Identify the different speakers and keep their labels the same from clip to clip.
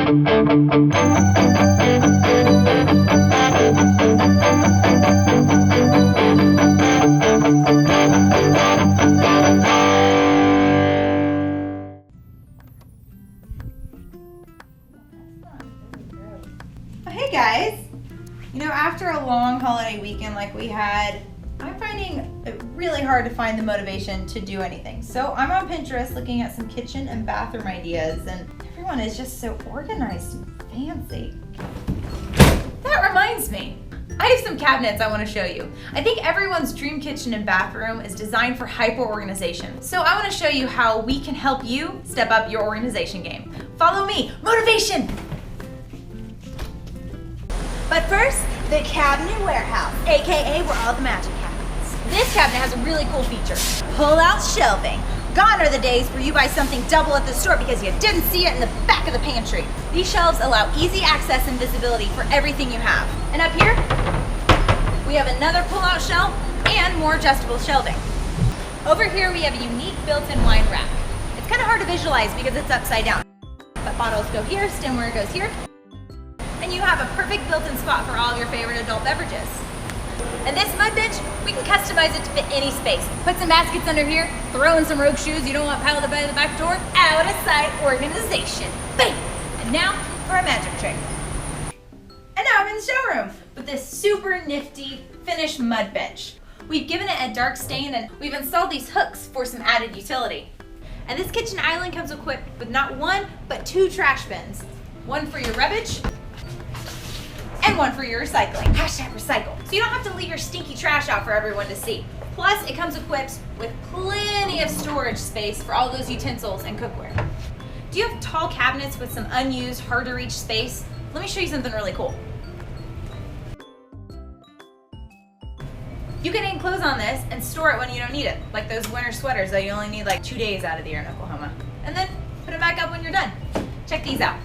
Speaker 1: Hey guys, after a long holiday weekend like we had, I'm finding it really hard to find the motivation to do anything. So I'm on Pinterest looking at some kitchen and bathroom ideas, and everyone is just so organized and fancy. That reminds me, I have some cabinets I want to show you. I think everyone's dream kitchen and bathroom is designed for hyper-organization. So I want to show you how we can help you step up your organization game. Follow me, motivation!
Speaker 2: But first, the Cabinet Warehouse, aka where all the magic happens.
Speaker 1: This cabinet has a really cool feature.
Speaker 2: Pull-out shelving. Gone are the days where you buy something double at the store because you didn't see it in the back of the pantry.
Speaker 1: These shelves allow easy access and visibility for everything you have. And up here, we have another pull-out shelf and more adjustable shelving. Over here, we have a unique built-in wine rack. It's kind of hard to visualize because it's upside down. But bottles go here, stemware goes here, and you have a perfect built-in spot for all of your favorite adult beverages. And this mud bench, we can customize it to fit any space. Put some baskets under here, throw in some rogue shoes you don't want piled up by the back door. Out of sight organization. Bam! And now for a magic trick. And now I'm in the showroom with this super nifty finished mud bench. We've given it a dark stain and we've installed these hooks for some added utility. And this kitchen island comes equipped with not one, but 2 trash bins. One for your rubbish, and one for your recycling. #recycle. So you don't have to leave your stinky trash out for everyone to see. Plus, it comes equipped with plenty of storage space for all those utensils and cookware. Do you have tall cabinets with some unused, hard to reach space? Let me show you something really cool. You can hang clothes on this and store it when you don't need it, like those winter sweaters that you only need like 2 days out of the year in Oklahoma. And then put it back up when you're done. Check these out.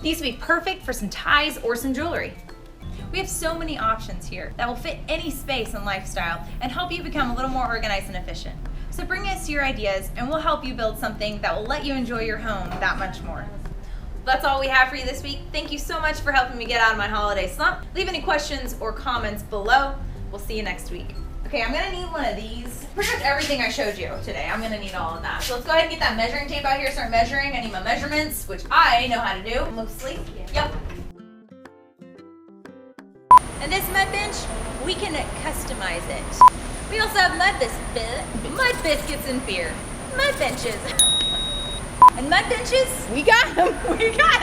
Speaker 1: These would be perfect for some ties or some jewelry. We have so many options here that will fit any space and lifestyle and help you become a little more organized and efficient. So bring us your ideas and we'll help you build something that will let you enjoy your home that much more. That's all we have for you this week. Thank you so much for helping me get out of my holiday slump. Leave any questions or comments below. We'll see you next week. Okay, I'm gonna need one of these. Pretty much everything I showed you today, I'm gonna need all of that. So let's go ahead and get that measuring tape out here, start measuring. I need my measurements, which I know how to do mostly. Yep. And this mud bench, we can customize it. We also have mud biscuits and beer. Mud benches. And mud benches, we got them. We got